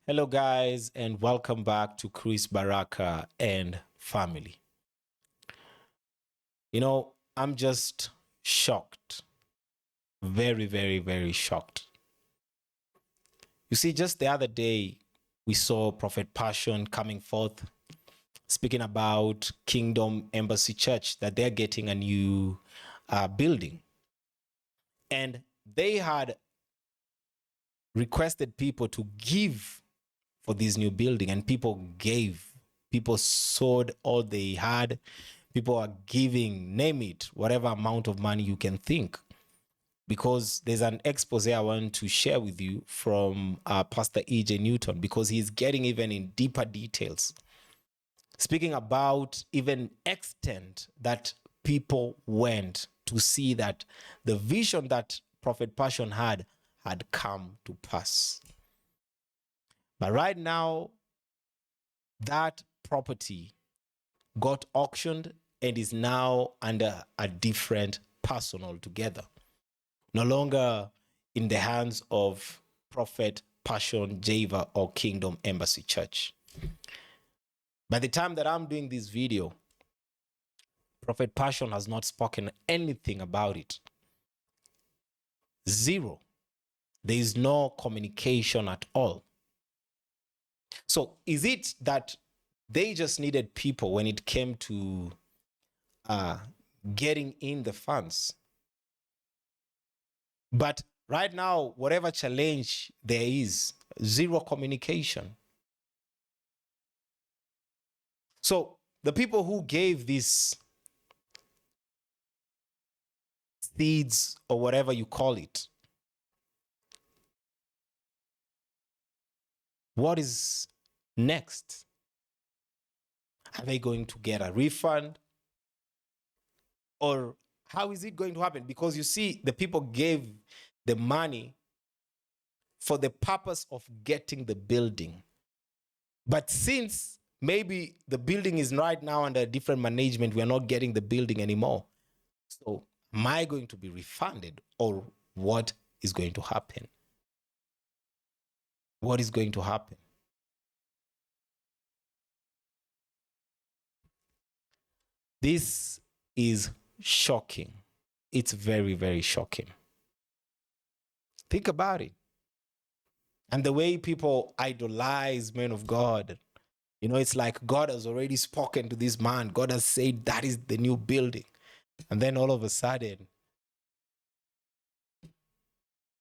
Hello, guys, and welcome back to Chris Baraka and family. I'm just shocked. Very, very, very shocked. You see, just the other day, we saw Prophet Passion coming forth, speaking about Kingdom Embassy Church, that they're getting a new building. And they had requested people to give for this new building, and people gave. People sold all they had. People are giving, name it, whatever amount of money you can think. Because there's an expose I want to share with you from Pastor E.J. Newton, because he's getting even in deeper details, speaking about even extent that people went to see that the vision that Prophet Passion had come to pass. But right now, that property got auctioned and is now under a different person altogether. No longer in the hands of Prophet Passion Java or Kingdom Embassy Church. By the time that I'm doing this video, Prophet Passion has not spoken anything about it. Zero. There is no communication at all. So is it that they just needed people when it came to getting in the funds? But right now, whatever challenge there is, zero communication. So the people who gave these seeds or whatever you call it, what is next? Are they going to get a refund? Or how is it going to happen? Because you see, the people gave the money for the purpose of getting the building. But since maybe the building is right now under a different management, we're not getting the building anymore. So am I going to be refunded, or what is going to happen? What is going to happen? This is shocking. It's very, very shocking. Think about it. And the way people idolize men of God. It's like God has already spoken to this man. God has said that is the new building. And then all of a sudden,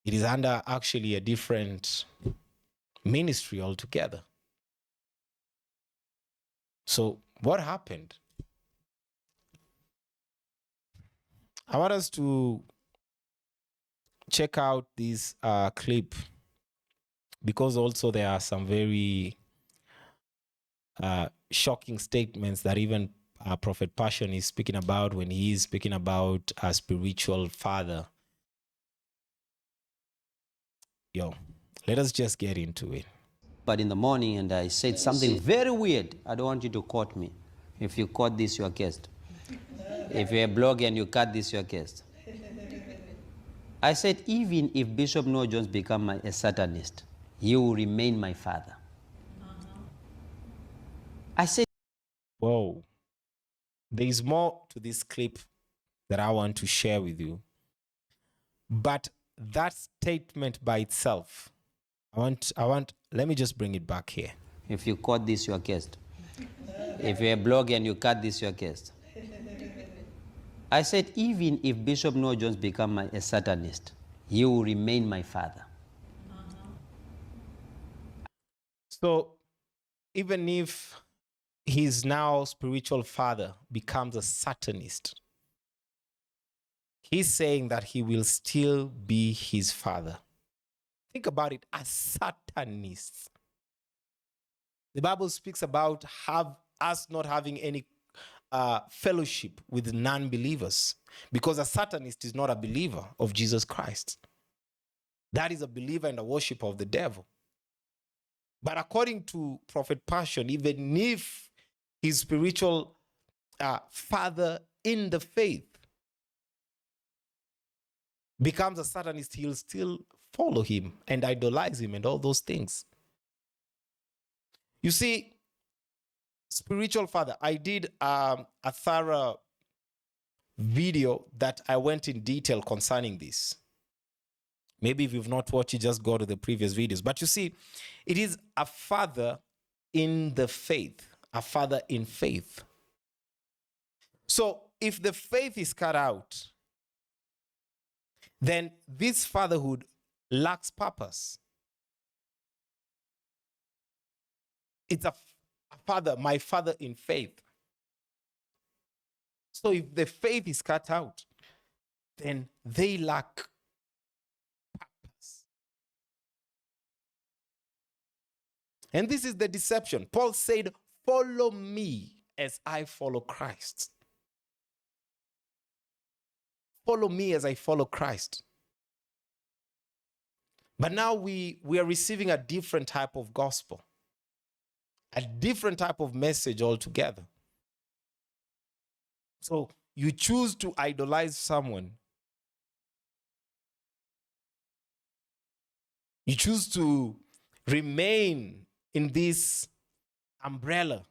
it is under actually a different ministry altogether. So what happened? I want us to check out this clip, because also there are some very shocking statements that even Prophet Passion is speaking about when he is speaking about a spiritual father. Let us just get into it. But in the morning, and I said something very weird. I don't want you to quote me. If you quote this, you're cursed. If you're a blogger and you cut this, you're cursed. I said, even if Bishop Noel Jones become a Satanist, he will remain my father. I said, whoa, there is more to this clip that I want to share with you. But that statement by itself, let me just bring it back here. If you quote this, you're cursed. If you're a blogger and you cut this, you're cursed. I said, even if Bishop Noel Jones become a Satanist, he will remain my father. So even if his now spiritual father becomes a Satanist, he's saying that he will still be his father. Think about it, a Satanist. The Bible speaks about us not having any fellowship with non-believers, because a Satanist is not a believer of Jesus Christ. That is a believer and a worshiper of the devil. But according to Prophet Passion, even if his spiritual father in the faith becomes a Satanist, he'll still follow him and idolize him and all those things. You see, spiritual father, I did a thorough video that I went in detail concerning this. Maybe if you've not watched it, just go to the previous videos. But you see, it is a father in the faith, a father in faith. So if the faith is cut out, then this fatherhood lacks purpose. It's a father, my father in faith. So if the faith is cut out, then they lack purpose. And this is the deception. Paul said, follow me as I follow Christ. Follow me as I follow Christ. But now we are receiving a different type of gospel, a different type of message altogether. So you choose to idolize someone. You choose to remain in this umbrella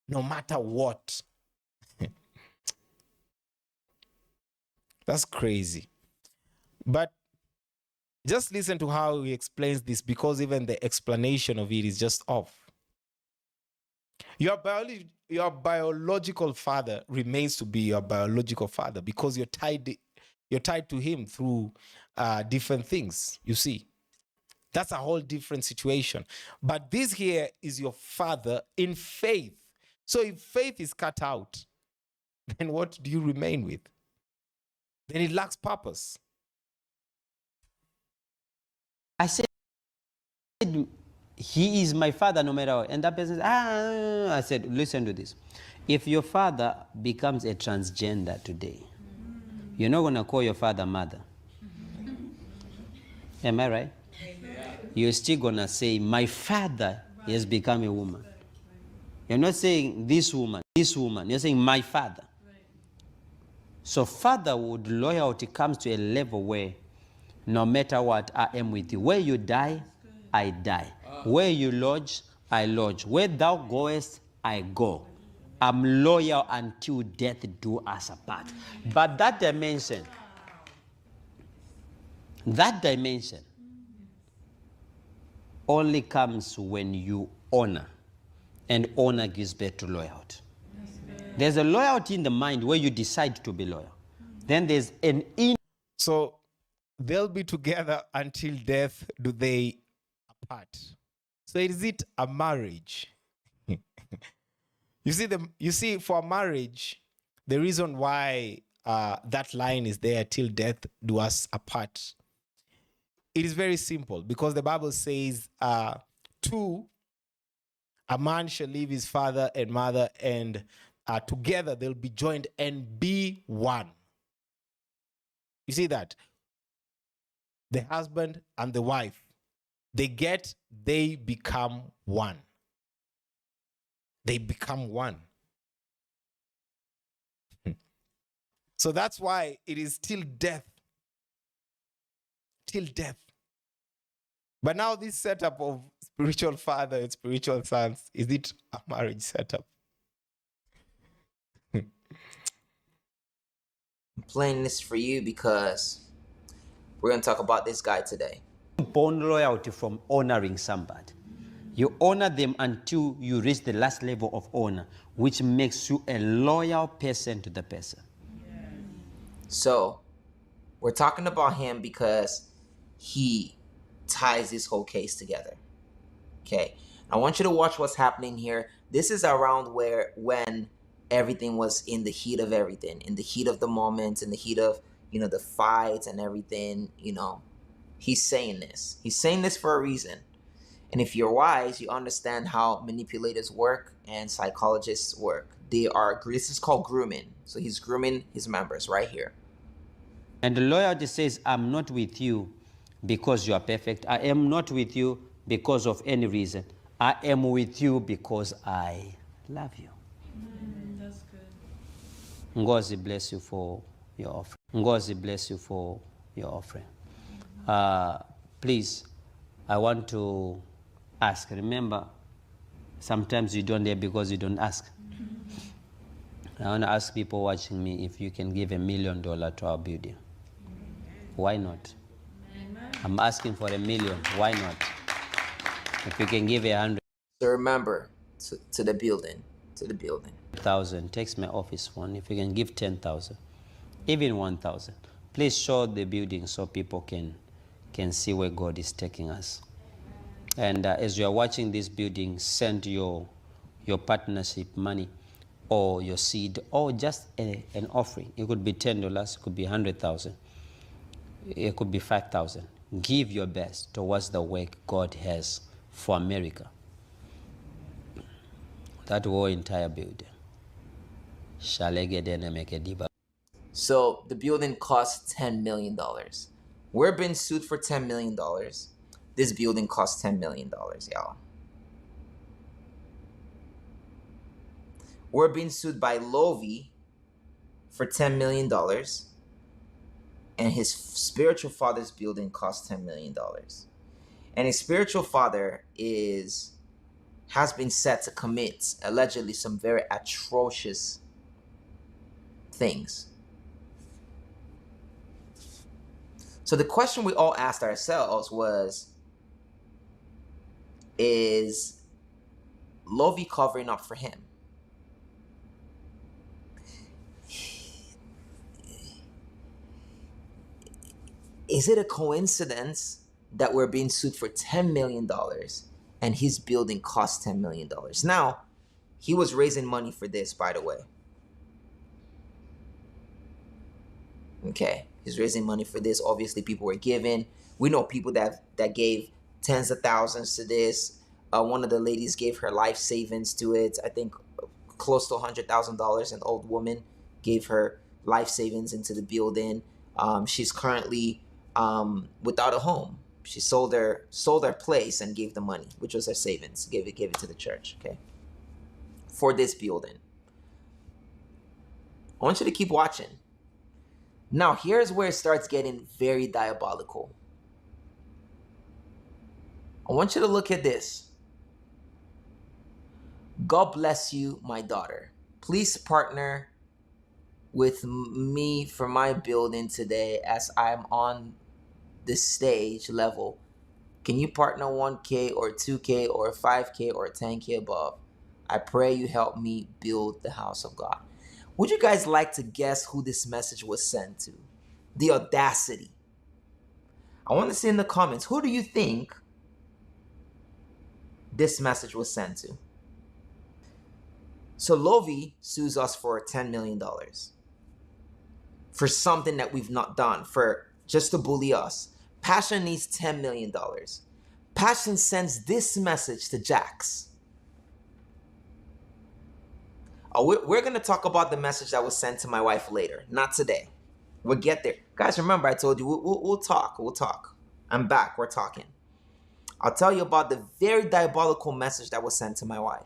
no matter what. That's crazy. But just listen to how he explains this, because even the explanation of it is just off. Your biological father remains to be your biological father because you're tied to him through different things, you see. That's a whole different situation. But this here is your father in faith. So if faith is cut out, then what do you remain with? Then it lacks purpose. I said, he is my father no matter what. And that person said, I said, listen to this. If your father becomes a transgender today, you're not going to call your father mother. Am I right? You're still going to say, my father has become a woman. You're not saying this woman. You're saying my father. So fatherhood, loyalty comes to a level where no matter what, I am with you. Where you die, I die. Where you lodge, I lodge. Where thou goest, I go. I'm loyal until death do us apart. But that dimension only comes when you honor. And honor gives birth to loyalty. There's a loyalty in the mind where you decide to be loyal. Then there's an So they'll be together until death do they apart. So is it a marriage? You see, for a marriage, the reason why that line is there, till death do us apart, it is very simple, because the Bible says, two, a man shall leave his father and mother, and together they'll be joined and be one. You see that? The husband and the wife, they become one. They become one. So that's why it is till death. Till death. But now this setup of spiritual father and spiritual sons, is it a marriage setup? I'm playing this for you because we're going to talk about this guy today. born loyalty from honoring somebody. You honor them until you reach the last level of honor, which makes you a loyal person to the person. So we're talking about him because he ties this whole case together. Okay, I want you to watch what's happening here. This is around when everything was in the heat of everything, in the heat of the moment, in the heat of, the fights and everything. He's saying this. He's saying this for a reason. And if you're wise, you understand how manipulators work and psychologists work. This is called grooming. So he's grooming his members right here. And the loyalty says, I'm not with you because you are perfect. I am not with you because of any reason. I am with you because I love you. That's good. Ngozi bless you for your offering. Ngozi bless you for your offering. Please, I want to Ask. Remember, sometimes you don't dare because you don't ask. I want to ask people watching me if you can give $1 million to our building. Why not? I'm asking for $1 million. Why not? If you can give 100,000, So remember, to the building, to the building. text my office phone. If you can give 10,000, even 1,000, please show the building so people can see where God is taking us. And as you are watching this building, send your partnership money or your seed or just an offering. It could be $10, it could be 100,000, it could be 5,000. Give your best towards the work God has for America. That whole entire building. So the building costs $10 million. We're being sued for $10 million. This building costs $10 million, y'all. We're being sued by Lovi for $10 million. And his spiritual father's building costs $10 million. And his spiritual father has been set to commit, allegedly, some very atrocious things. So the question we all asked ourselves was, is Lovi covering up for him? Is it a coincidence that we're being sued for $10 million and his building cost $10 million? Now, he was raising money for this, by the way. Okay, he's raising money for this. Obviously, people were giving. We know people that gave tens of thousands to this. One of the ladies gave her life savings to it. I think close to $100,000. An old woman gave her life savings into the building. She's currently without a home. She sold her place and gave the money, which was her savings. Gave it to the church. Okay, for this building. I want you to keep watching. Now, here's where it starts getting very diabolical. I want you to look at this. God bless you, my daughter. Please partner with me for my building today as I'm on the stage level. Can you partner 1K or 2K or 5K or 10K above? I pray you help me build the house of God. Would you guys like to guess who this message was sent to? The audacity. I want to see in the comments, who do you think this message was sent to? So Lovi sues us for $10 million for something that we've not done, for just to bully us. Passion needs $10 million. Passion sends this message to Jax. We're going to talk about the message that was sent to my wife later, not today. We'll get there. Guys, remember I told you, we'll talk. We'll talk. I'm back. We're talking. I'll tell you about the very diabolical message that was sent to my wife.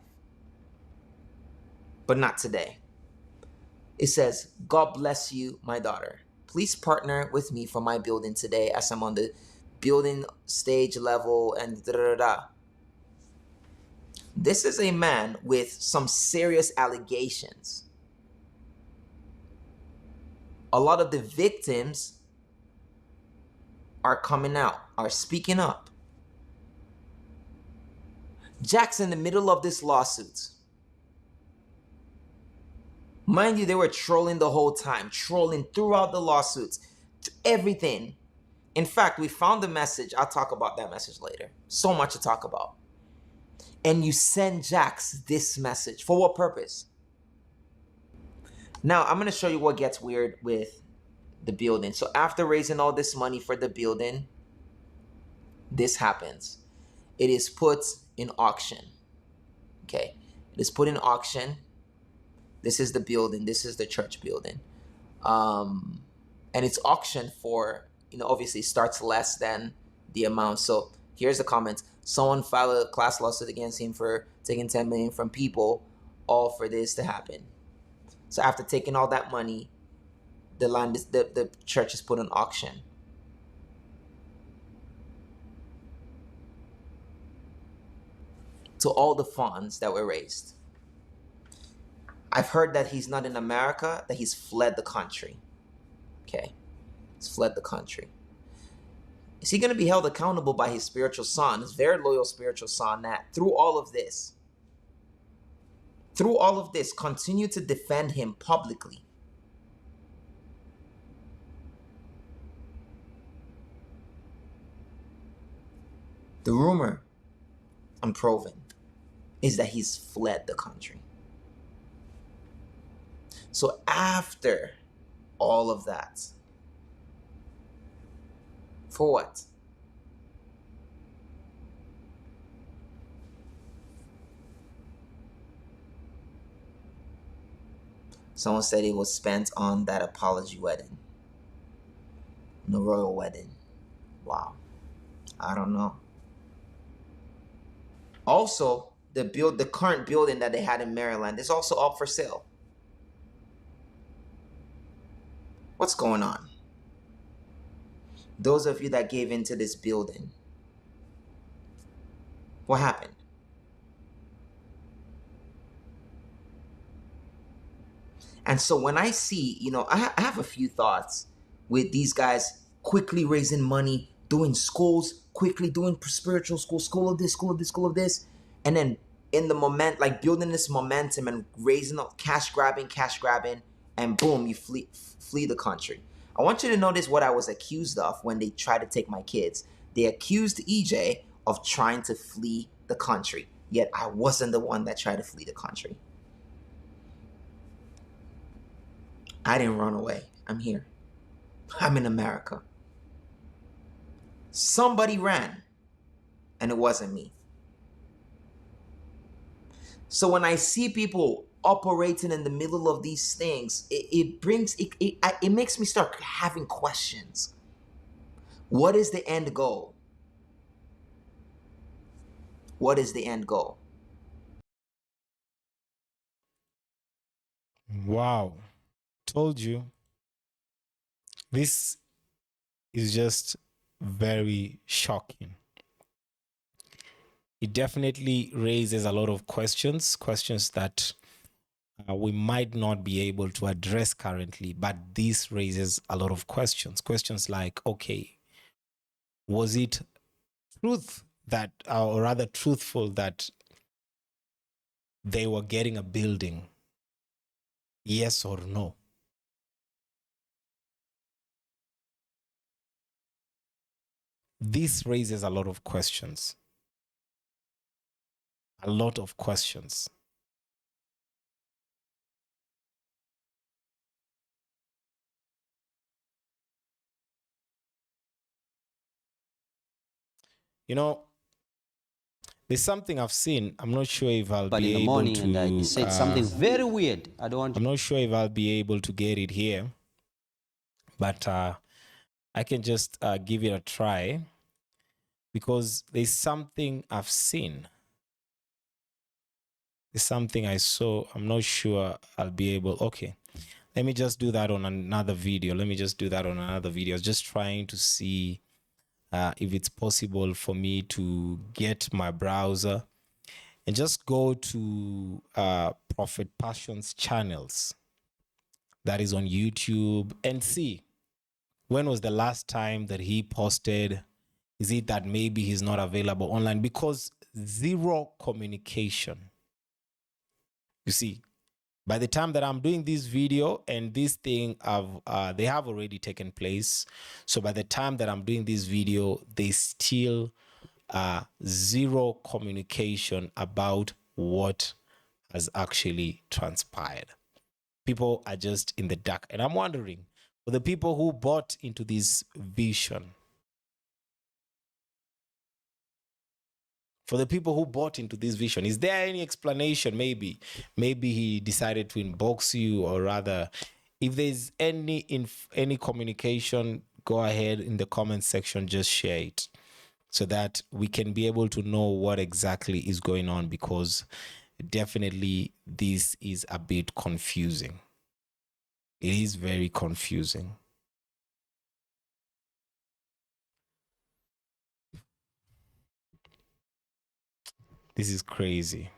But not today. It says, God bless you, my daughter. Please partner with me for my building today as I'm on the building stage level and da-da-da-da. This is a man with some serious allegations. A lot of the victims are coming out, are speaking up. Jack's in the middle of this lawsuit. Mind you, they were trolling the whole time, trolling throughout the lawsuits, everything. In fact, we found the message. I'll talk about that message later. So much to talk about. And you send Jax this message. For what purpose? Now, I'm going to show you what gets weird with the building. So after raising all this money for the building, this happens. It is put in auction. Okay. It is put in auction. This is the building. This is the church building. And it's auctioned for, obviously it starts less than the amount. So here's the comments. Someone filed a class lawsuit against him for taking $10 million from people, all for this to happen. So after taking all that money, the church is put on auction. to all the funds that were raised. I've heard that he's not in America, that he's fled the country. Okay, he's fled the country. Is he going to be held accountable by his spiritual son, his very loyal spiritual son, that through all of this, continue to defend him publicly? The rumor, unproven, is that he's fled the country. So after all of that, for what? Someone said it was spent on that apology wedding, the royal wedding. Wow. I don't know. Also, the current building that they had in Maryland is also up for sale. What's going on? Those of you that gave into this building, what happened? And so when I see, I have a few thoughts with these guys quickly raising money, doing schools, quickly doing spiritual school of this, school of this, school of this. And then in the moment, like building this momentum and raising up, cash grabbing, and boom, you flee the country. I want you to notice what I was accused of when they tried to take my kids. They accused EJ of trying to flee the country, yet I wasn't the one that tried to flee the country. I didn't run away. I'm here. I'm in America. Somebody ran, and it wasn't me. So when I see people operating in the middle of these things, it makes me start having questions. What is the end goal? What is the end goal? Wow. Told you. This is just very shocking. It definitely raises a lot of questions that we might not be able to address currently, but this raises a lot of questions. Questions like, okay, was it truthful that they were getting a building? Yes or no? This raises a lot of questions. A lot of questions. There's something I've seen. I'm not sure if I'll be able to. And I said something very weird. I'm not sure if I'll be able to get it here, but I can just give it a try because there's something I've seen. There's something I saw. I'm not sure I'll be able. Okay. Let me just do that on another video. Just trying to see if it's possible for me to get my browser and just go to Prophet Passion's channels that is on YouTube and see when was the last time that he posted. Is it that maybe he's not available online? Because zero communication. You see, by the time that I'm doing this video and this thing, they have already taken place. So by the time that I'm doing this video, they still zero communication about what has actually transpired. People are just in the dark. And I'm wondering, for the people who bought into this vision, is there any explanation? Maybe he decided to inbox you, or rather, if there's any communication, go ahead in the comment section, just share it so that we can be able to know what exactly is going on, because definitely this is a bit confusing. It is very confusing. This is crazy.